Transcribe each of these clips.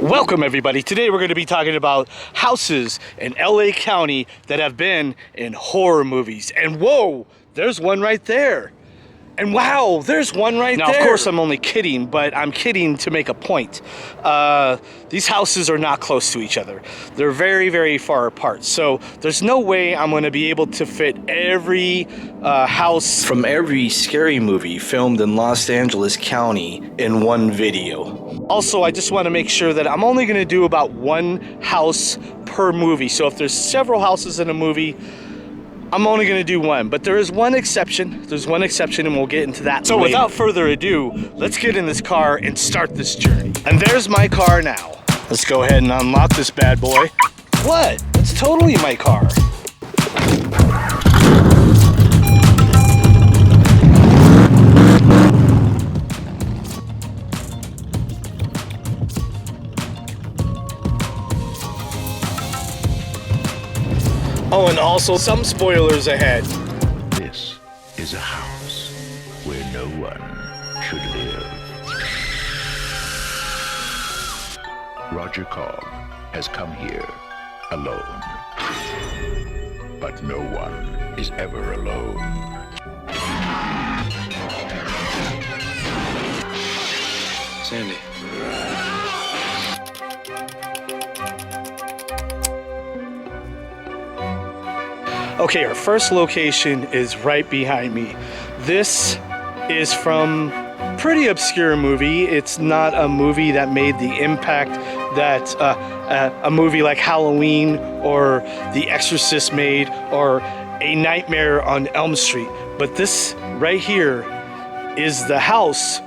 Welcome everybody. Today we're going to be talking about houses in LA County that have been in horror movies. And whoa, there's one right there. And wow, there's one right there. Now, of course, I'm only kidding, but I'm kidding to make a point. These houses are not close to each other. They're very, very far apart. So there's no way I'm going to be able to fit every house from every scary movie filmed in Los Angeles County in one video. Also, I just want to make sure that I'm only going to do about one house per movie. So if there's several houses in a movie, I'm only going to do one, but there is one exception. There's one exception, and we'll get into that later. Without further ado, let's get in this car and start this journey. And there's my car now. Let's go ahead and unlock this bad boy. What? It's totally my car. Oh, and also some spoilers ahead. This is a house where no one should live. Roger Cobb has come here alone. But no one is ever alone. Sandy. Okay, our first location is right behind me. This is from a pretty obscure movie. It's not a movie that made the impact that a movie like Halloween or The Exorcist made, or A Nightmare on Elm Street. But this right here is the house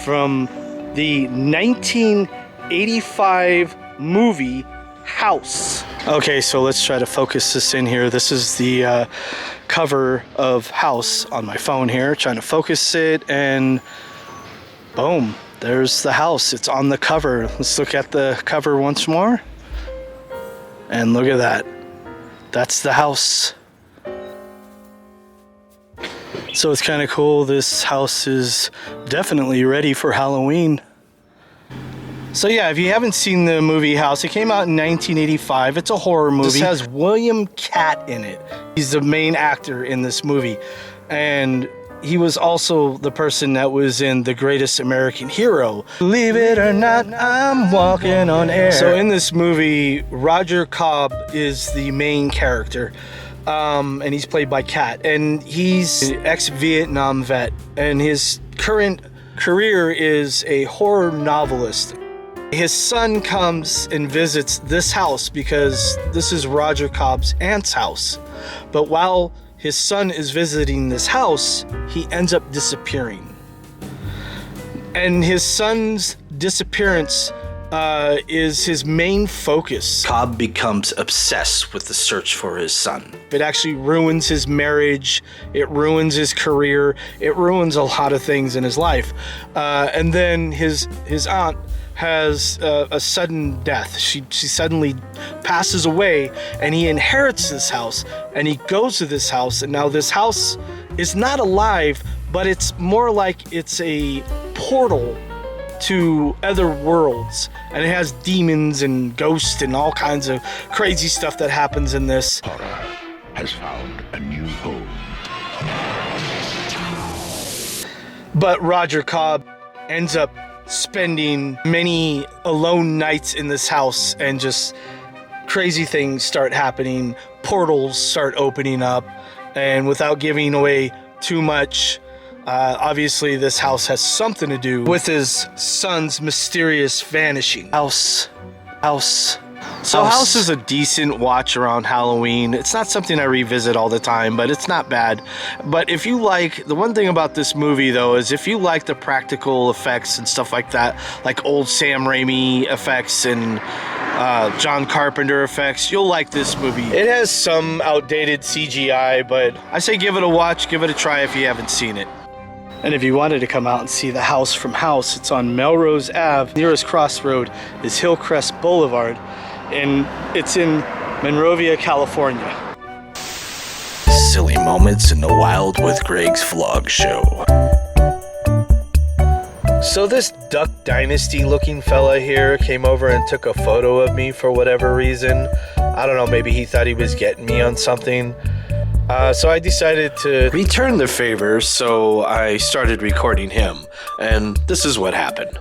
from the 1985 movie House. Okay, so let's try to focus this in here. This is the cover of House on my phone here. Trying to focus it, and boom, there's the house. It's on the cover. Let's look at the cover once more. And look at that. That's the house. So it's kind of cool. This house is definitely ready for Halloween. So yeah, if you haven't seen the movie House, it came out in 1985. It's a horror movie. This has William Katt in it. He's the main actor in this movie. And he was also the person that was in The Greatest American Hero. Believe it or not, I'm walking on air. So in this movie, Roger Cobb is the main character. And he's played by Katt. And he's an ex-Vietnam vet. And his current career is a horror novelist. His son comes and visits this house because this is Roger Cobb's aunt's house. But while his son is visiting this house, he ends up disappearing. And his son's disappearance is his main focus. Cobb becomes obsessed with the search for his son. It actually ruins his marriage, it ruins his career, it ruins a lot of things in his life. And then his aunt has a sudden death. She suddenly passes away, and he inherits this house, and he goes to this house, and now this house is not alive, but it's more like it's a portal to other worlds, and it has demons and ghosts and all kinds of crazy stuff that happens in this. Horror has found a new home. But Roger Cobb ends up spending many alone nights in this house, and just crazy things start happening. Portals start opening up, and without giving away too much, obviously this house has something to do with his son's mysterious vanishing. House. So House is a decent watch around Halloween. It's not something I revisit all the time, but it's not bad. But if you like, the one thing about this movie though is if you like the practical effects and stuff like that, like old Sam Raimi effects and John Carpenter effects, you'll like this movie. It has some outdated CGI, but I say give it a watch, give it a try if you haven't seen it. And if you wanted to come out and see the house from House, it's on Melrose Ave. Nearest crossroad is Hillcrest Boulevard, and it's in Monrovia, California. Silly moments in the Wild with Greg's vlog show. So this Duck Dynasty looking fella here came over and took a photo of me for whatever reason. I don't know, maybe he thought he was getting me on something. So I decided to return the favor, so I started recording him. And this is what happened.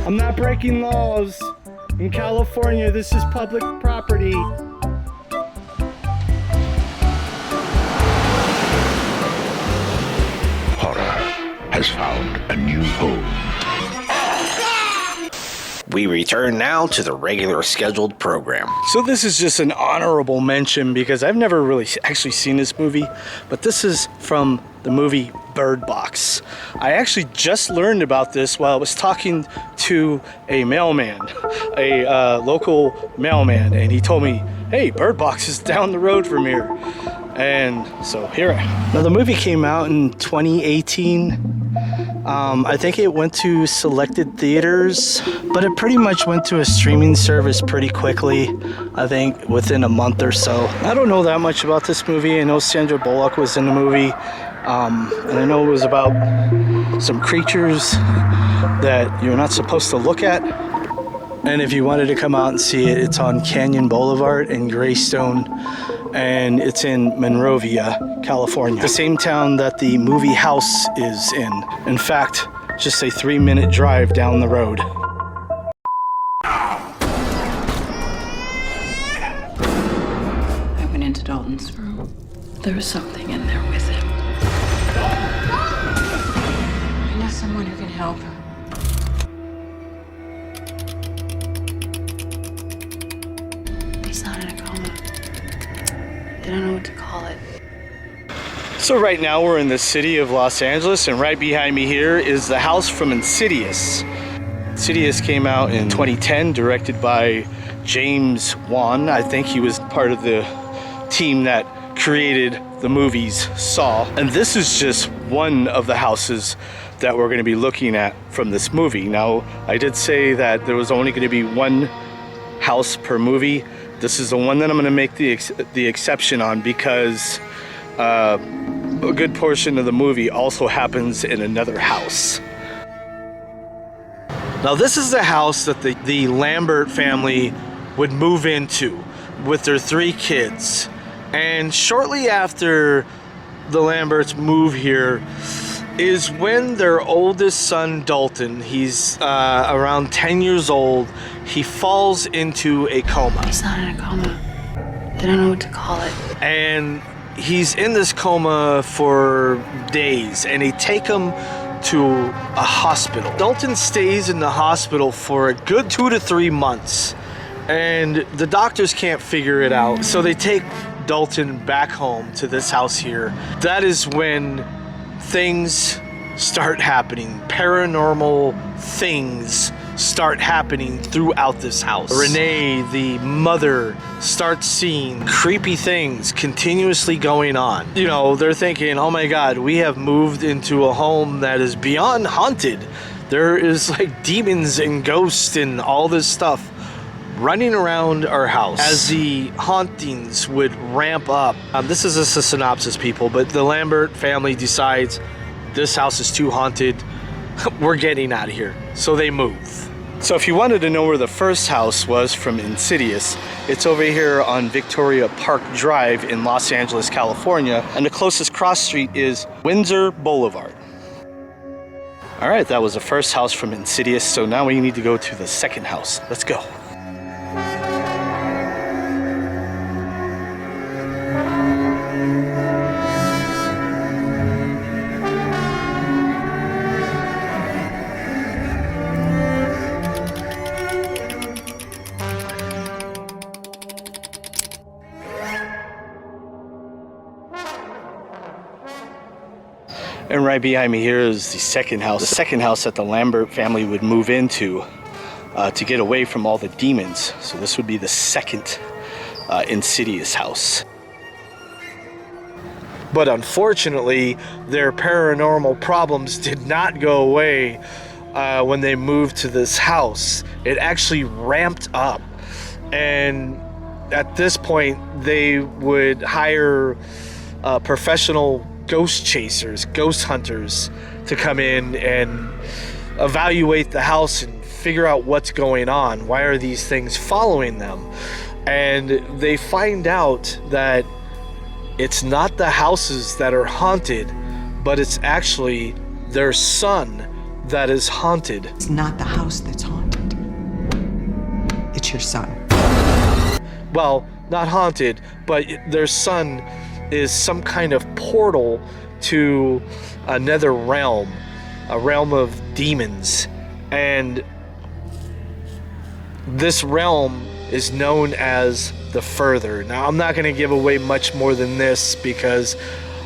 I'm not breaking laws. In California, this is public property. Horror has found a new home. We return now to the regular scheduled program. So this is just an honorable mention because I've never really actually seen this movie, but this is from the movie Bird Box. I actually just learned about this while I was talking to a mailman, a local mailman, and he told me, hey, Bird Box is down the road from here. And so here. Now the movie came out in 2018. I think it went to selected theaters, but it pretty much went to a streaming service pretty quickly. I think within a month or so. I don't know that much about this movie. I know Sandra Bullock was in the movie. And I know it was about some creatures that you're not supposed to look at. And if you wanted to come out and see it, it's on Canyon Boulevard in Greystone, and it's in Monrovia, California. The same town that the movie House is in. In fact, just a 3-minute drive down the road. I went into Dalton's room. There was something in there with him. I know someone who can help. He's not in a coma. They don't know what to call it. So right now we're in the city of Los Angeles, and right behind me here is the house from Insidious. Insidious came out in 2010, directed by James Wan. I think he was part of the team that created the movies Saw. And this is just one of the houses that we're going to be looking at from this movie. Now, I did say that there was only going to be one house per movie. This is the one that I'm going to make the exception on because a good portion of the movie also happens in another house. Now, this is the house that the Lambert family would move into with their 3 kids. And shortly after the Lamberts move here is when their oldest son, Dalton, he's around 10 years old, he falls into a coma. He's not in a coma. They don't know what to call it. And he's in this coma for days, and they take him to a hospital. Dalton stays in the hospital for a good 2 to 3 months, and the doctors can't figure it out. So they take Dalton back home to this house here. That is when things start happening. Paranormal things start happening throughout this house. Renee, the mother, starts seeing creepy things continuously going on. You know, they're thinking, oh my God, we have moved into a home that is beyond haunted. There is like demons and ghosts and all this stuff running around our house. As the hauntings would ramp up, this is just a synopsis, people, but the Lambert family decides this house is too haunted. We're getting out of here. So they move. So if you wanted to know where the first house was from Insidious, it's over here on Victoria Park Drive in Los Angeles, California, and the closest cross street is Windsor Boulevard. All right, that was the first house from Insidious, so now we need to go to the second house. Let's go. And right behind me here is the second house that the Lambert family would move into to get away from all the demons. So this would be the second Insidious house. But unfortunately, their paranormal problems did not go away when they moved to this house. It actually ramped up. And at this point, they would hire professional ghost chasers, ghost hunters, to come in and evaluate the house and figure out what's going on. Why are these things following them? And they find out that it's not the houses that are haunted, but it's actually their son that is haunted. It's not the house that's haunted. It's your son. Well, not haunted, but their son is some kind of portal to another realm, a realm of demons. And this realm is known as the Further. Now, I'm not going to give away much more than this because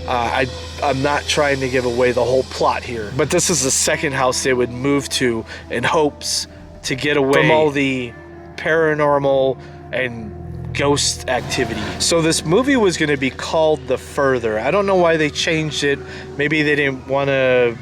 I'm not trying to give away the whole plot here. But this is the second house they would move to in hopes to get away from all the paranormal and ghost activity. So this movie was going to be called The Further. I don't know why they changed it. Maybe they didn't want to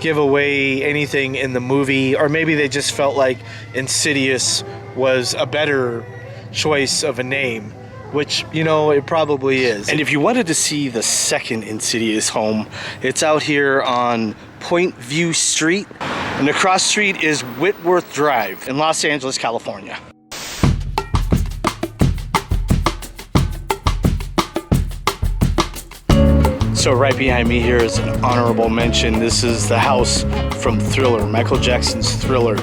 give away anything in the movie, or maybe they just felt like Insidious was a better choice of a name, which, you know, it probably is. And if you wanted to see the second Insidious home, it's out here on Point View Street, and across street is Whitworth Drive in Los Angeles, California. So right behind me here is an honorable mention. This is the house from Thriller, Michael Jackson's Thriller.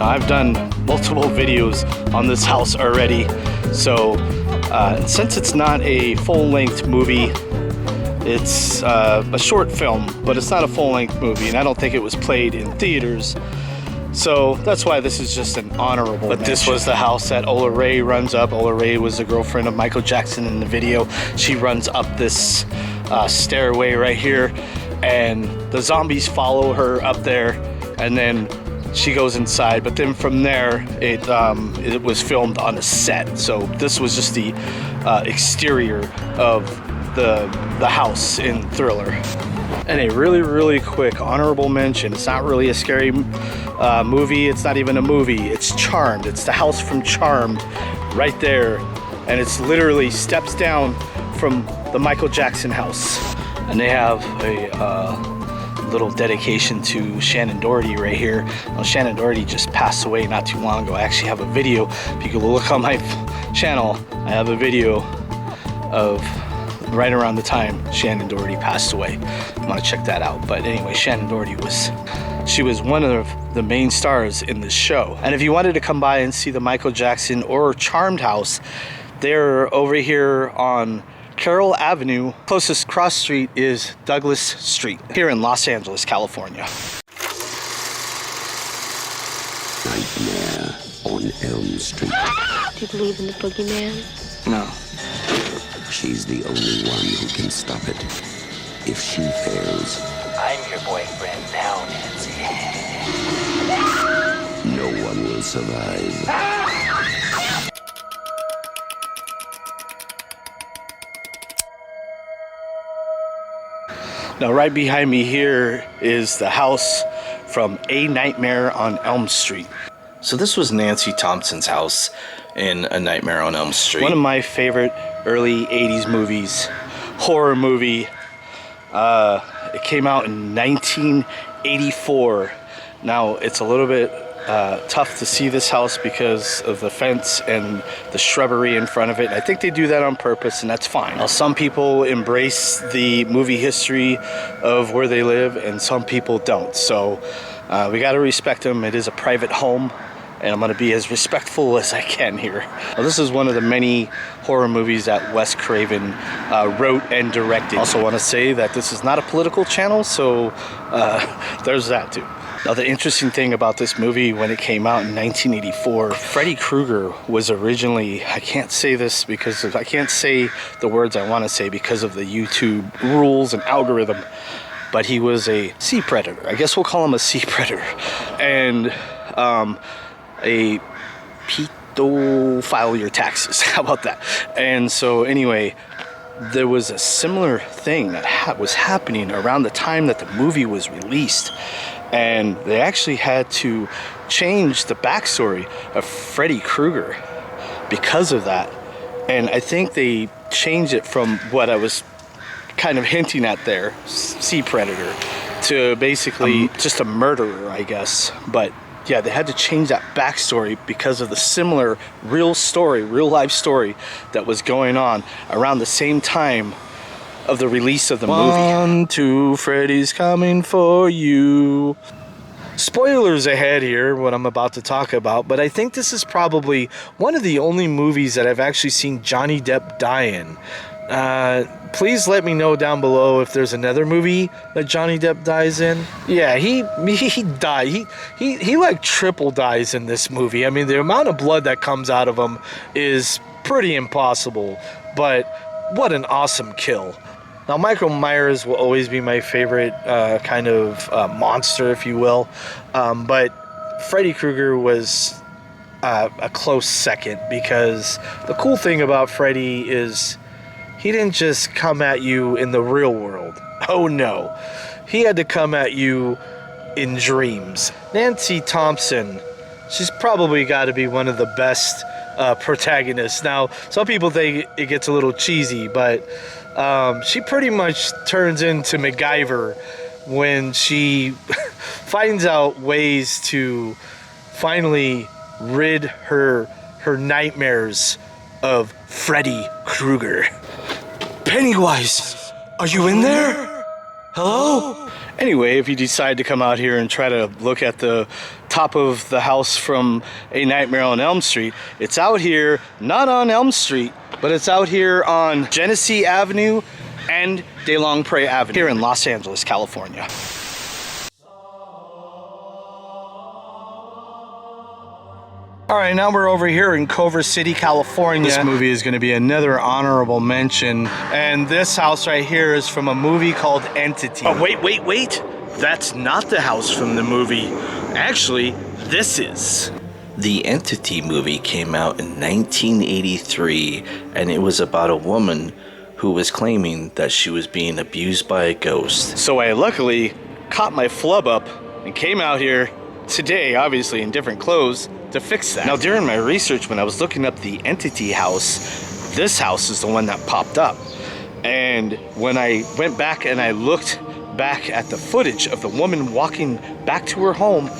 I've done multiple videos on this house already. So since it's not a full-length movie, it's a short film, but it's not a full-length movie, and I don't think it was played in theaters. So that's why this is just an honorable mention. This was the house that Ola Ray runs up. Ola Ray was the girlfriend of Michael Jackson in the video. She runs up this stairway right here, and the zombies follow her up there, and then she goes inside. But then from there, it was filmed on a set. So this was just the exterior of the house in Thriller. And a really, really quick honorable mention. It's not really a scary movie. It's not even a movie. It's Charmed. It's the house from Charmed right there. And it's literally steps down from the Michael Jackson house. And they have a little dedication to Shannon Doherty right here. Well, Shannon Doherty just passed away not too long ago. I actually have a video. If you can look on my channel, I have a video of right around the time Shannon Doherty passed away. I want to check that out. But anyway, Shannon Doherty was one of the main stars in this show. And if you wanted to come by and see the Michael Jackson or Charmed house, they're over here on Carroll Avenue. Closest cross street is Douglas Street here in Los Angeles, California. Nightmare on Elm Street. Do you believe in the boogeyman? No. She's the only one who can stop it. If she fails, I'm your boyfriend now, Nancy. no one will survive. Now right behind me here is the house from A Nightmare on Elm Street. So this was Nancy Thompson's house in A Nightmare on Elm Street. One of my favorite early 80s movies, horror movie. It came out in 1984. Now it's a little bit tough to see this house because of the fence and the shrubbery in front of it. I think they do that on purpose, and that's fine. Now, some people embrace the movie history of where they live, and some people don't. So we got to respect them. It is a private home, and I'm going to be as respectful as I can here. Now, this is one of the many horror movies that Wes Craven wrote and directed. Also want to say that this is not a political channel, so there's that too. Now, the interesting thing about this movie, when it came out in 1984, Freddy Krueger was originally, I can't say this because I can't say the words I want to say because of the YouTube rules and algorithm, but he was a sea predator. I guess we'll call him a sea predator. And a pedo, file your taxes. How about that? And so anyway, there was a similar thing that was happening around the time that the movie was released. And they actually had to change the backstory of Freddy Krueger because of that. And I think they change it from what I was kind of hinting at there, sea predator, to basically just a murderer, I guess. But yeah, they had to change that backstory because of the similar real life story that was going on around the same time of the release of the movie. 1, 2, Freddy's coming for you. Spoilers ahead here, what I'm about to talk about, but I think this is probably one of the only movies that I've actually seen Johnny Depp die in. Please let me know down below if there's another movie that Johnny Depp dies in. Yeah, he died. He like triple dies in this movie. I mean, the amount of blood that comes out of him is pretty impossible, but what an awesome kill. Now, Michael Myers will always be my favorite kind of monster, if you will, but Freddy Krueger was a close second, because the cool thing about Freddy is he didn't just come at you in the real world. Oh no, he had to come at you in dreams. Nancy Thompson, she's probably got to be one of the best protagonists. Now, some people think it gets a little cheesy, but she pretty much turns into MacGyver when she finds out ways to finally rid her nightmares of Freddy Krueger. Pennywise, are you in there? Hello? Anyway, if you decide to come out here and try to look at the top of the house from A Nightmare on Elm Street, it's out here, not on Elm Street, but it's out here on Genesee Avenue and De Long Pre Avenue here in Los Angeles, California. All right, now we're over here in Culver City, California. This movie is going to be another honorable mention. And this house right here is from a movie called Entity. Oh, wait. That's not the house from the movie. Actually, this is. The Entity movie came out in 1983, and it was about a woman who was claiming that she was being abused by a ghost. So I luckily caught my flub up and came out here today, obviously in different clothes, to fix that. Now, during my research, when I was looking up the Entity house, this house is the one that popped up. And when I went back and I looked back at the footage of the woman walking back to her home,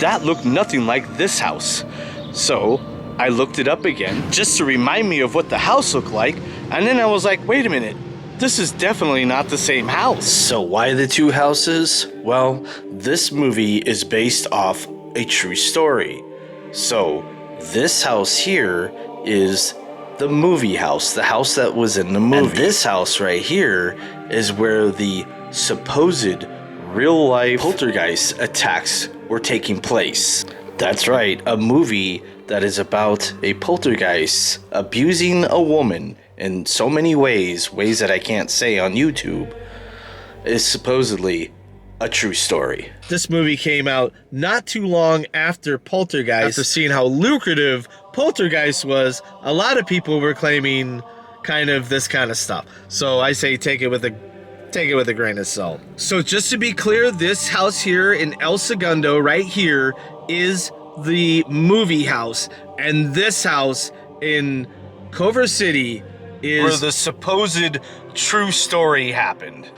that looked nothing like this house. So I looked it up again just to remind me of what the house looked like. And then I was like, wait a minute, this is definitely not the same house. So why the two houses? Well, this movie is based off a true story. So this house here is the movie house, the house that was in the movie. And this house right here is where the supposed real-life poltergeist attacks were taking place. That's right, a movie that is about a poltergeist abusing a woman in so many ways that I can't say on YouTube, is supposedly a true story. This movie came out not too long after Poltergeist. After seeing how lucrative Poltergeist was, a lot of people were claiming kind of this kind of stuff. So I say take it with a grain of salt. So just to be clear, this house here in El Segundo right here is the movie house, and this house in Culver City is where the supposed true story happened.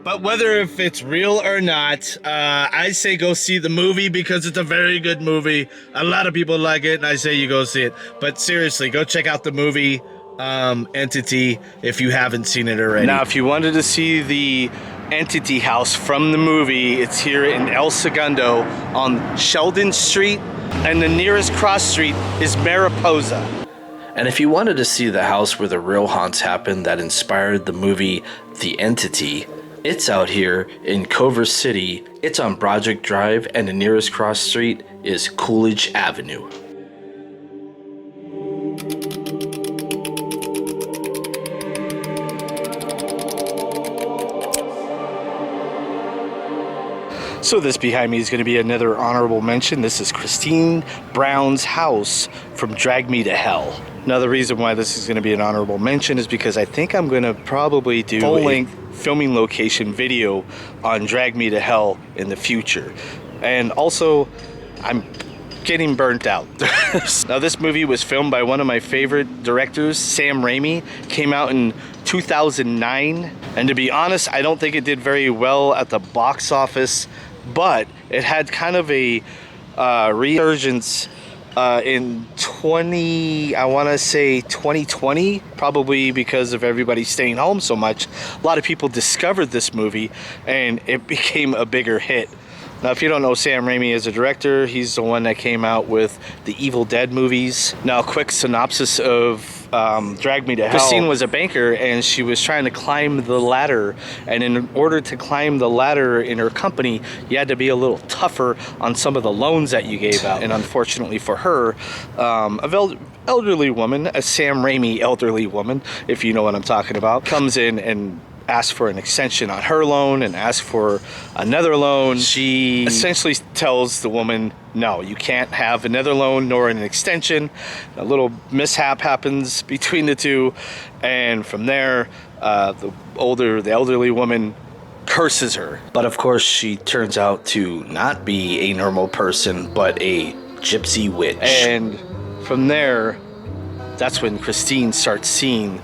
But whether if it's real or not, I say go see the movie because it's a very good movie. A lot of people like it, and I say you go see it. But seriously, go check out the movie Entity if you haven't seen it already. Now, if you wanted to see the Entity house from the movie, it's here in El Segundo on Sheldon Street, and the nearest cross street is Mariposa. And if you wanted to see the house where the real haunts happened that inspired the movie The Entity, it's out here in Culver City. It's on Broderick Drive, and the nearest cross street is Coolidge Avenue. So this behind me is going to be another honorable mention. This is Christine Brown's house from Drag Me to Hell. Another reason why this is going to be an honorable mention is because I think I'm going to probably do full-length filming location video on Drag Me to Hell in the future. And also, I'm getting burnt out. Now, this movie was filmed by one of my favorite directors, Sam Raimi. Came out in 2009. And to be honest, I don't think it did very well at the box office, but it had kind of a resurgence in 2020, probably because of everybody staying home so much. A lot of people discovered this movie and it became a bigger hit. Now, if you don't know Sam Raimi as a director, he's the one that came out with the Evil Dead movies. Now, a quick synopsis of Drag Me to Hell. Christine was a banker and she was trying to climb the ladder. And in order to climb the ladder in her company, you had to be a little tougher on some of the loans that you gave out. And unfortunately for her, elderly woman, a Sam Raimi elderly woman, if you know what I'm talking about, comes in and asks for an extension on her loan and asks for another loan. She essentially tells the woman, no, you can't have another loan nor an extension. A little mishap happens between the two, and from there, the elderly woman curses her. But of course, she turns out to not be a normal person, but a gypsy witch. And from there, that's when Christine starts seeing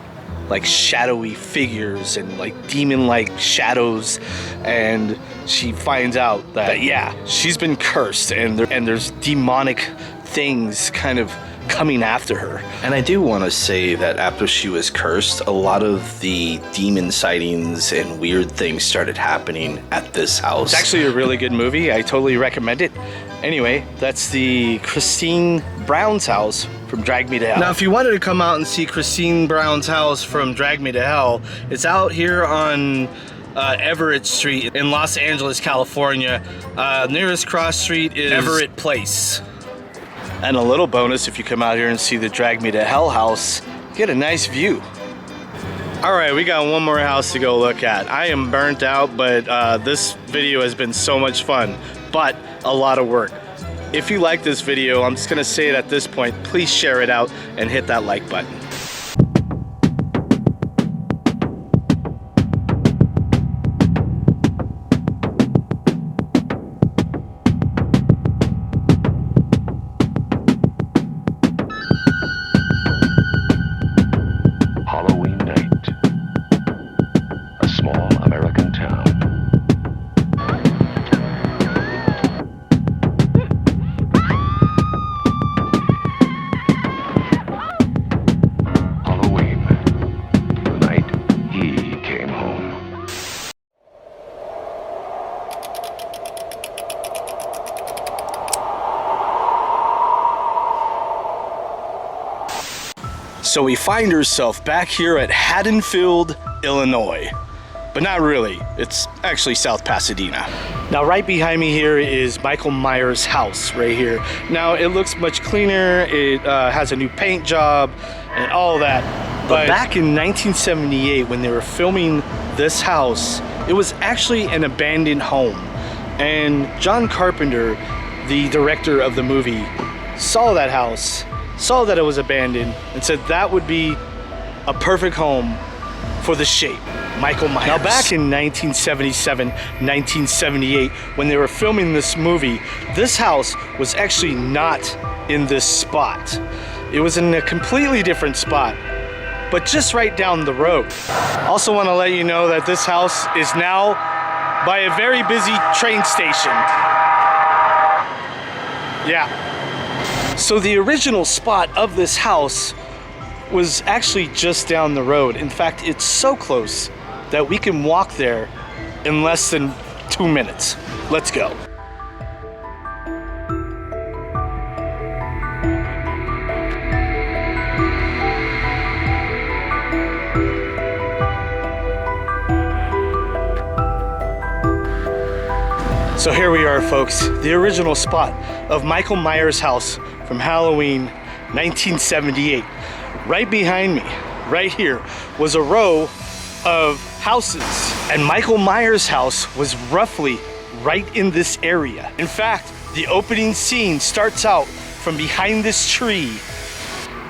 like shadowy figures and like demon-like shadows, and she finds out that yeah, she's been cursed and there's demonic things kind of coming after her. And I do want to say that after she was cursed, a lot of the demon sightings and weird things started happening at this house. It's actually a really good movie. I totally recommend it. Anyway, that's the Christine Brown's house from Drag Me to Hell. Now, if you wanted to come out and see Christine Brown's house from Drag Me to Hell, it's out here on Everett Street in Los Angeles, California. Nearest cross street is Everett Place. And a little bonus, if you come out here and see the Drag Me to Hell house, you get a nice view. All right, we got one more house to go look at. I am burnt out, but this video has been so much fun, but a lot of work. If you like this video, I'm just gonna say it at this point, please share it out and hit that like button. Halloween night. A small American town. Halloween. The night he came home. So we find ourselves back here at Haddonfield, Illinois. But not really, it's actually South Pasadena. Now right behind me here is Michael Myers' house right here. Now it looks much cleaner, it has a new paint job and all that. But back in 1978 when they were filming this house, it was actually an abandoned home. And John Carpenter, the director of the movie, saw that house, saw that it was abandoned, and said that would be a perfect home for the shape, Michael Myers. Now back in 1977, 1978, when they were filming this movie, this house was actually not in this spot. It was in a completely different spot, but just right down the road. Also want to let you know that this house is now by a very busy train station. Yeah. So the original spot of this house was actually just down the road. In fact, it's so close that we can walk there in less than 2 minutes. Let's go. So here we are, folks, the original spot of Michael Myers' house from Halloween 1978. Right behind me, right here, was a row of houses. And Michael Myers' house was roughly right in this area. In fact, the opening scene starts out from behind this tree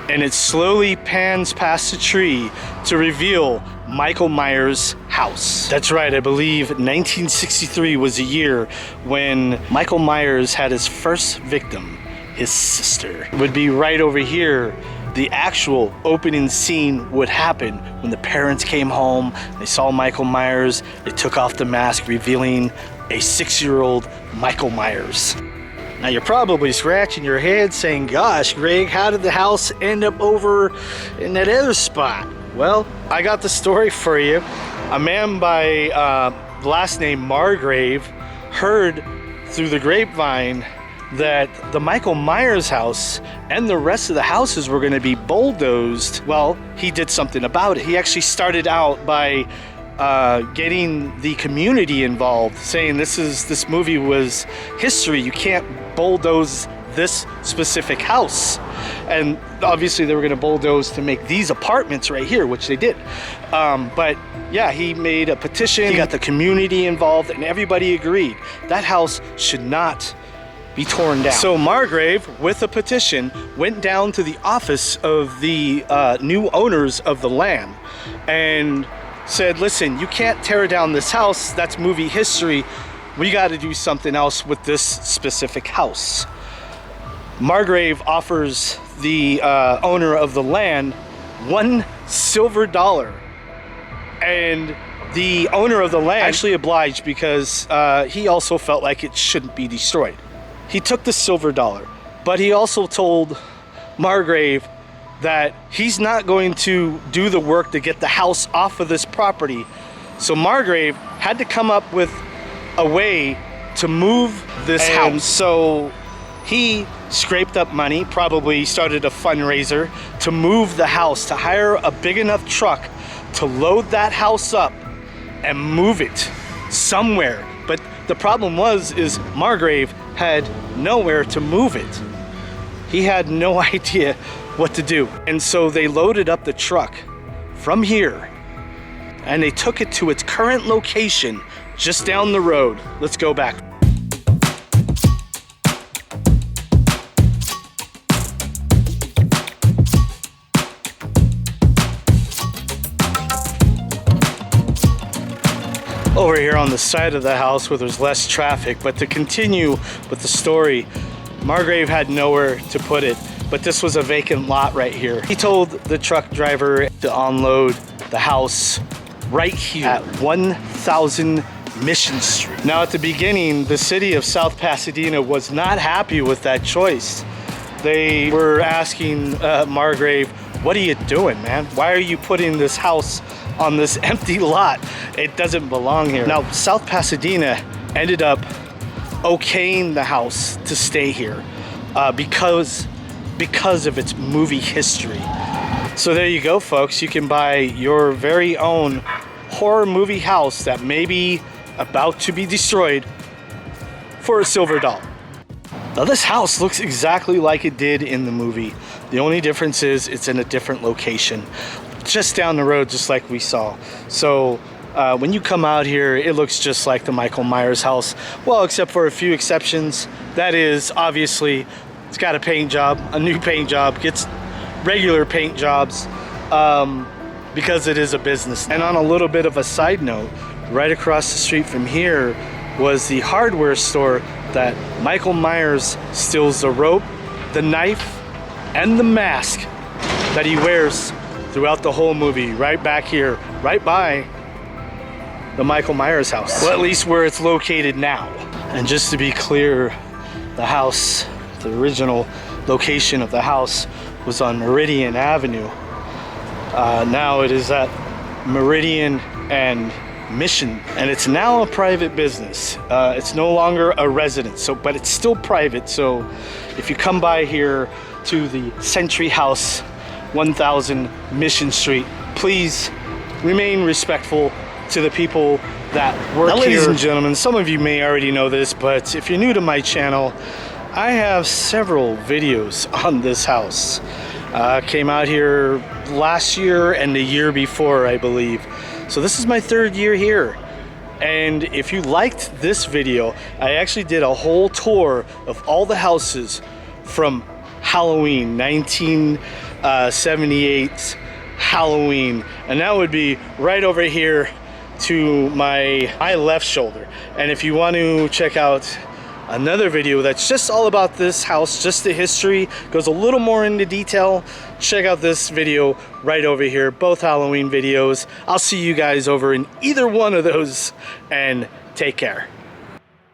and it slowly pans past the tree to reveal Michael Myers' house. That's right, I believe 1963 was the year when Michael Myers had his first victim. his sister. It would be right over here. The actual opening scene would happen when the parents came home, they saw Michael Myers, they took off the mask, revealing a 6-year-old Michael Myers. Now you're probably scratching your head saying, gosh, Greg, how did the house end up over in that other spot? Well, I got the story for you. A man by last name Margrave heard through the grapevine that the Michael Myers house and the rest of the houses were going to be bulldozed. Well, he did something about it. He actually started out by getting the community involved, saying this movie was history. You can't bulldoze this specific house. And obviously they were going to bulldoze to make these apartments right here, which they did. But yeah, he made a petition, he got the community involved, and everybody agreed that house should not be torn down. So Margrave, with a petition, went down to the office of the new owners of the land and said, listen, you can't tear down this house. That's movie history. We got to do something else with this specific house. Margrave offers the owner of the land $1 silver. And the owner of the land actually obliged because he also felt like it shouldn't be destroyed. He took the silver dollar, but he also told Margrave that he's not going to do the work to get the house off of this property. So Margrave had to come up with a way to move this house. So he scraped up money, probably started a fundraiser to move the house, to hire a big enough truck to load that house up and move it somewhere. But the problem is Margrave had nowhere to move it. He had no idea what to do. And so they loaded up the truck from here and they took it to its current location just down the road. Let's go back. Over here on the side of the house where there's less traffic, but to continue with the story, Margrave had nowhere to put it, but this was a vacant lot right here. He told the truck driver to unload the house right here at 1000 Mission Street. Now at the beginning, the city of South Pasadena was not happy with that choice. They were asking Margrave, what are you doing, man? Why are you putting this house on this empty lot? It doesn't belong here. Now, South Pasadena ended up okaying the house to stay here because of its movie history. So there you go, folks. You can buy your very own horror movie house that may be about to be destroyed for $1 silver. Now this house looks exactly like it did in the movie. The only difference is it's in a different location, just down the road, just like we saw. So when you come out here, it looks just like the Michael Myers house. Well, except for a few exceptions. That is, obviously, it's got a paint job, a new paint job, gets regular paint jobs because it is a business. And on a little bit of a side note, right across the street from here was the hardware store that Michael Myers steals the rope, the knife, and the mask that he wears throughout the whole movie, right back here, right by the Michael Myers house. Well, at least where it's located now. And just to be clear, the house, the original location of the house was on Meridian Avenue. Now it is at Meridian and Mission, and it's now a private business. It's no longer a residence, but it's still private. So if you come by here to the Century House, 1000 Mission Street, please remain respectful to the people that work here. Ladies and gentlemen, some of you may already know this, but if you're new to my channel, I have several videos on this house. Came out here last year and the year before, I believe. So this is my 3rd year here. And if you liked this video, I actually did a whole tour of all the houses from Halloween, 1978 Halloween. And that would be right over here to my left shoulder. And if you want to check out another video that's just all about this house, just the history, goes a little more into detail, check out this video right over here. Both Halloween videos. I'll see you guys over in either one of those, and take care.